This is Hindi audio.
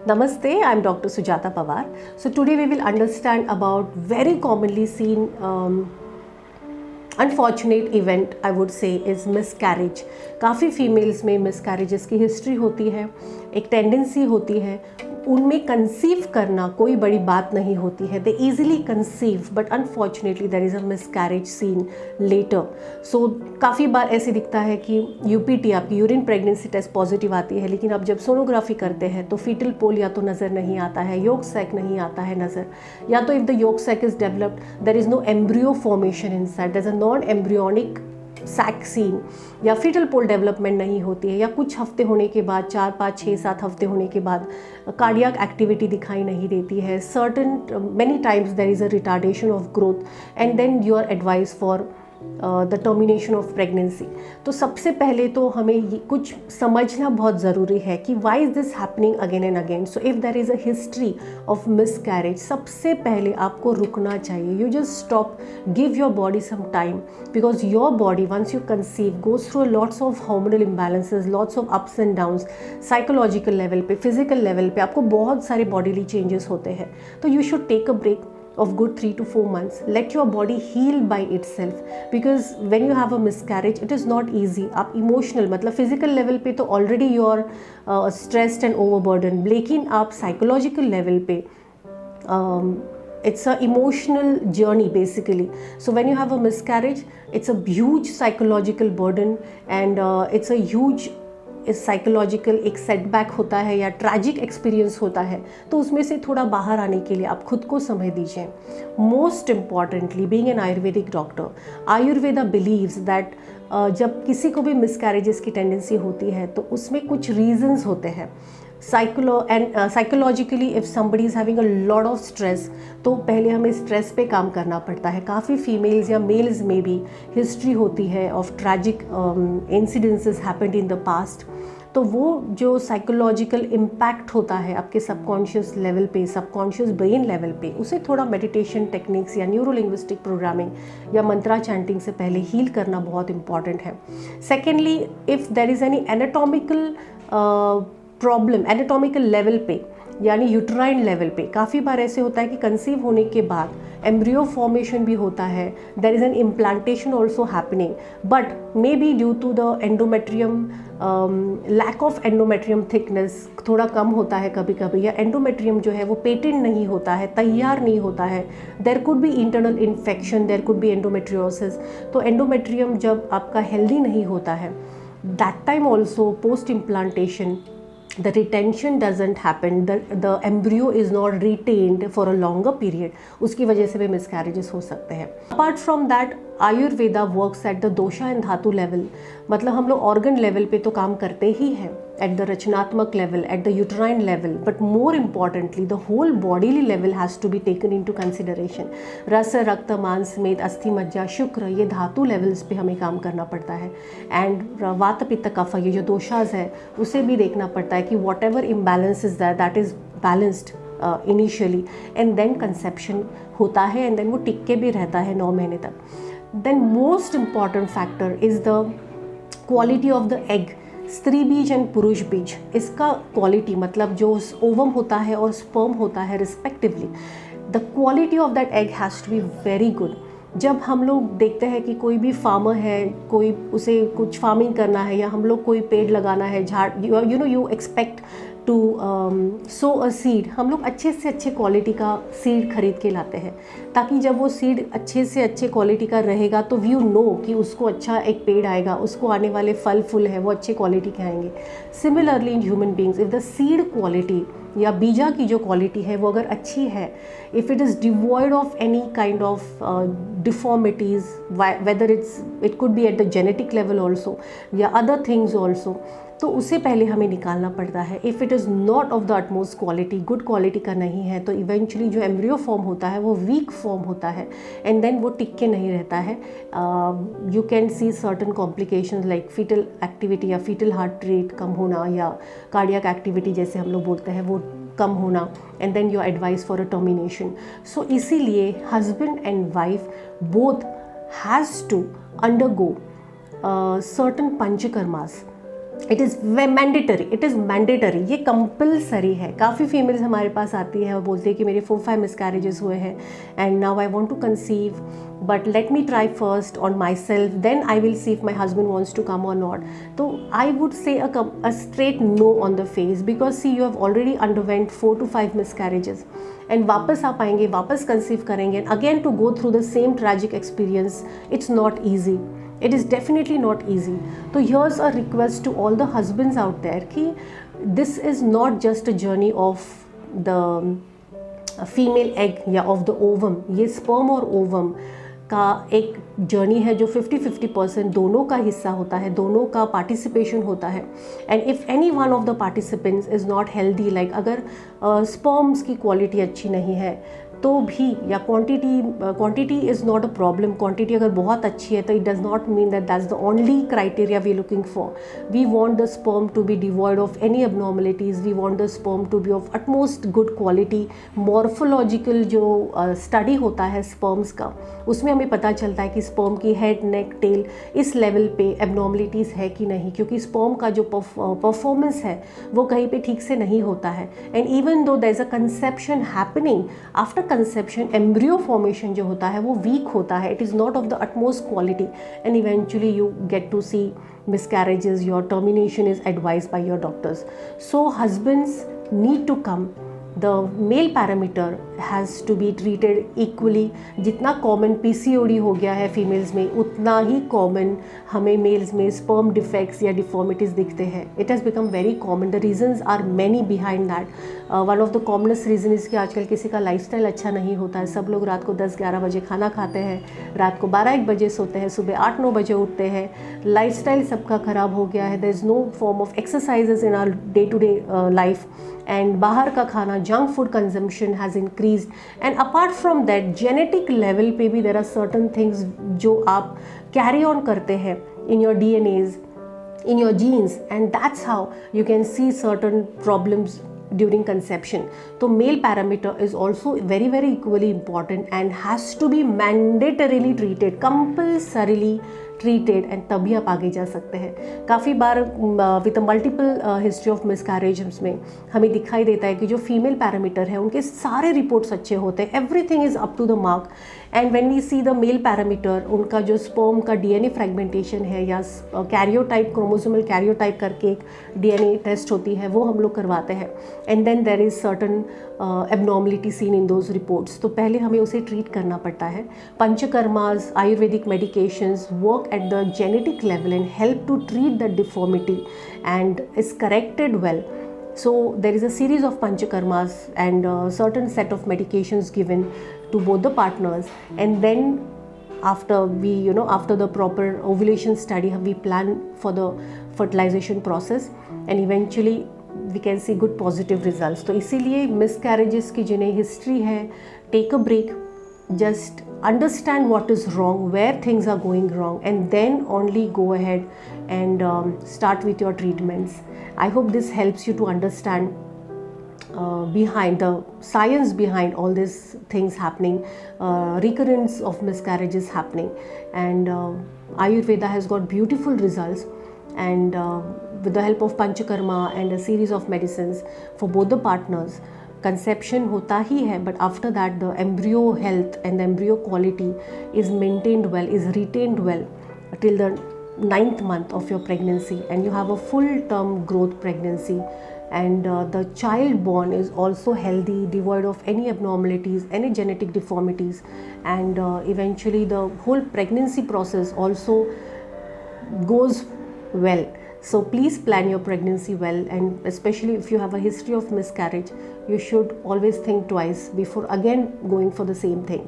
Namaste, I am Dr. Sujata Pawar. So today we will understand about very commonly seen unfortunate event I would से इज़ मिसकैरेज। काफ़ी फीमेल्स में मिसकैरेजेस की हिस्ट्री होती है, एक टेंडेंसी होती है, उनमें कंसीव करना कोई बड़ी बात नहीं होती है, they easily conceive but unfortunately there is a miscarriage seen later. So काफ़ी बार ऐसे दिखता है कि यूपीटी आपकी यूरिन प्रेगनेंसी टेस्ट पॉजिटिव आती है, लेकिन अब जब सोनोग्राफी करते हैं तो फीटल पोल या तो नज़र नहीं आता है, योक सैक नहीं आता है नज़र, या तो if the yolk sac is developed there is no embryo formation inside, there is a non embryonic sac seen, या फीटल पोल डेवलपमेंट नहीं होती है, या कुछ हफ्ते होने के बाद 4, 5, 6, 7 हफ्ते होने के बाद कार्डियक एक्टिविटी दिखाई नहीं देती है, certain many times there is a retardation of growth and then you are advise for the termination of pregnancy. तो सबसे पहले तो हमें ये कुछ समझना बहुत ज़रूरी है कि why is this happening again and again. So if there is a history of miscarriage, सबसे पहले आपको रुकना चाहिए। You just stop, give your body some time, because your body once you conceive goes through lots of hormonal imbalances, lots of ups and downs, psychological level पे, फिजिकल लेवल पे आपको बहुत सारे बॉडीली चेंजेस होते हैं। तो you should take a break of good 3 to 4 months. Let your body heal by itself, because when you have a miscarriage it is not easy. आप emotional मतलब physical level पे तो already you are stressed and overburdened, लेकिन आप psychological level पे it's a emotional journey basically. So when you have a miscarriage it's a huge psychological burden and it's a huge इस साइकोलॉजिकल एक सेटबैक होता है या ट्रैजिक एक्सपीरियंस होता है। तो उसमें से थोड़ा बाहर आने के लिए आप खुद को समय दीजिए। Most importantly, being an Ayurvedic doctor, Ayurveda believes that जब किसी को भी मिसकैरेजेस की टेंडेंसी होती है तो उसमें कुछ रीजंस होते हैं। Psychologically if somebody is having a lot of stress, तो पहले हमें स्ट्रेस पे काम करना पड़ता है। काफ़ी फीमेल्स या मेल्स में भी हिस्ट्री होती है of tragic incidences happened in the past. तो वो जो साइकोलॉजिकल इम्पैक्ट होता है आपके सबकॉन्शियस लेवल पे, सबकॉन्शियस ब्रेन लेवल पे, उसे थोड़ा मेडिटेशन टेक्निक्स या न्यूरो लिंग्विस्टिक प्रोग्रामिंग या मंत्रा चैंटिंग से पहले हील करना बहुत इंपॉर्टेंट है। Secondly, if there is any anatomical problem anatomical level पे यानी यूट्राइन लेवल पे, काफ़ी बार ऐसे होता है कि कंसीव होने के बाद एम्ब्रियो फॉर्मेशन भी होता है, there is an implantation also happening, but may be due to the endometrium, lack of endometrium thickness थोड़ा कम होता है कभी कभी, या एंडोमेट्रियम जो है वो पेटेंट नहीं होता है, तैयार नहीं होता है, there could be internal infection, there could be endometriosis. तो एंडोमेट्रियम जब आपका हेल्दी नहीं होता है, that time also post implantation the retention doesn't happen, the embryo is not retained for a longer period, उसकी वजह से भी miscarriages हो सकते हैं। Apart from that, Ayurveda works at the dosha and dhatu level, मतलब हम लोग ऑर्गन लेवल पे तो काम करते ही हैं, एट द रचनात्मक level, at the uterine level, but more importantly the whole bodily level has to be taken in to consideration. रस, रक्त, मांस, मेद, अस्थि, मज्जा, शुक्र, ये धातु लेवल्स पे हमें काम करना पड़ता है। एंड वात, पित्त, कफ, ये जो दोषाज है उसे भी देखना पड़ता है कि whatever imbalance is that is balanced initially, and then conception होता है, एंड देन वो टिक के भी रहता है 9 महीने तक। Then most important factor is the quality of the egg, स्त्री बीज एंड पुरुष बीज। इसका क्वालिटी मतलब जो ओवम होता है और स्पर्म होता है respectively, the quality of that egg has to be very good. जब हम लोग देखते हैं कि कोई भी फार्मर है, कोई उसे कुछ फार्मिंग करना है, या हम लोग कोई पेड़ लगाना है, झाड़, you expect to sow a seed, हम लोग अच्छे से अच्छे क्वालिटी का सीड खरीद के लाते हैं, ताकि जब वो सीड अच्छे से अच्छे क्वालिटी का रहेगा तो यू नो कि उसको अच्छा एक पेड़ आएगा, उसको आने वाले फल फूल है वो अच्छे क्वालिटी के आएंगे। Similarly in human beings, if the seed quality या बीजा की जो क्वालिटी है वो अगर अच्छी है, if it is devoid of any kind of deformities, whether it could be at the genetic level also या अदर थिंग्स ऑल्सो, तो उसे पहले हमें निकालना पड़ता है। If it is not of the utmost quality, good quality का नहीं है, तो इवेंचुअली जो एम्ब्रियो फॉर्म होता है वो वीक फॉर्म होता है, एंड देन वो टिक के नहीं रहता है। You can see certain complications like foetal activity या फीटल हार्ट रेट कम होना, या कार्डियक एक्टिविटी जैसे हम लोग बोलते हैं वो कम होना, and then your advice for a termination. So इसीलिए husband and wife both has to undergo certain panchakarmas it is mandatory, it is mandatory, ये कंपलसरी है। काफ़ी फीमेल्स हमारे पास आती है और बोलती है कि मेरे 4-5 मिसकैरेजेस हुए हैं and now I want to conceive, but let me try first on myself, then I will see if my husband wants to come और नॉट। तो I would say a straight no on the face, because see you have already undergone 4 to 5 miscarriages and वापस आप आएंगे, वापस कंसीव करेंगे, and again to go through the same tragic experience, it's not easy, it is definitely not easy. So here's a request to all the husbands out there कि this is not just a journey of the female egg या of the ovum, ये sperm और ovum का एक जर्नी है जो 50-50% दोनों का हिस्सा होता है, दोनों का पार्टिसिपेशन होता है। And if any one of the participants is not healthy, like अगर स्पर्म्स की क्वालिटी अच्छी नहीं है तो भी, या quantity is not a problem, quantity अगर बहुत अच्छी है तो it does not mean that that's the only criteria we looking for. We want the sperm to be devoid of any abnormalities, we want the sperm to be of utmost good quality. Morphological जो स्टडी होता है स्पर्म्स का, उसमें हमें पता चलता है कि स्पर्म की हेड, नेक, टेल इस लेवल पे एबनॉर्मलिटीज़ है कि नहीं, क्योंकि स्पर्म का जो परफॉर्मेंस है वो कहीं पे ठीक से नहीं होता है। And even though there is a conception happening, after conception embryo formation जो होता है वो वीक होता है, it is not of the utmost quality, and eventually you get to see miscarriages, your termination is advised by your doctors. So husbands need to come, the male parameter has to be treated equally. जितना कॉमन PCOD हो गया है फीमेल्स में, उतना ही कॉमन हमें मेल्स में स्पर्म डिफेक्ट्स या डिफॉर्मिटीज़ दिखते हैं. It has become very common. The reasons are many behind that. One of the commonest reason is कि आजकल किसी का लाइफस्टाइल अच्छा नहीं होता है. सब लोग रात को 10-11 बजे खाना खाते हैं, रात को 12-1 बजे सोते हैं, सुबह 8-9 बजे उठते हैं. लाइफस्टाइल सबका ख़राब हो गया है. There is no form of exercises in our day to day life. And बाहर का खाना, junk food consumption has increase. And apart from that genetic level पे भी देर आर सर्टन थिंग्स जो आप कैरी ऑन करते हैं in your DNAs, in your genes, and that's how you can see certain problems during conception. So male parameter is also very equally important and has to be mandatorily treated, compulsorily treated, and तभी आप आगे जा सकते हैं. काफ़ी बार with multiple history of miscarriage में हमें दिखाई देता है कि जो फीमेल पैरामीटर है उनके सारे रिपोर्ट्स अच्छे होते हैं, everything is up to the mark. And when we see the male parameter, उनका जो स्पर्म का DNA फ्रेगमेंटेशन है या कैरियोटाइप, क्रोमोसोमल कैरियोटाइप करके एक DNA टेस्ट होती है, वो हम लोग करवाते हैं. And then there is certain abnormality seen in those reports. तो पहले हमें उसे ट्रीट करना पड़ता है. Panchakarmas, Ayurvedic medications work at the genetic level and help to treat the deformity and is corrected well. So there is a series of panchakarmas and a certain set of medications given to both the partners, and then after we, after the proper ovulation study, we plan for the fertilization process and eventually we can see good positive results. तो इसीलिए miscarriages की जिन्हें history है, take a break, just understand what is wrong, where things are going wrong, and then only go ahead and start with your treatments. I hope this helps you to understand behind the science behind all these things happening, recurrence of miscarriages happening, and Ayurveda has got beautiful results, and with the help of Panchakarma and a series of medicines for both the partners, conception होता ही है, but after that the embryo health and the embryo quality is maintained well, is retained well till the 9th month of your pregnancy, and you have a full term growth pregnancy, and the child born is also healthy, devoid of any abnormalities, any genetic deformities, and eventually the whole pregnancy process also goes well. So please plan your pregnancy well, and especially if you have a history of miscarriage, you should always think twice before again going for the same thing.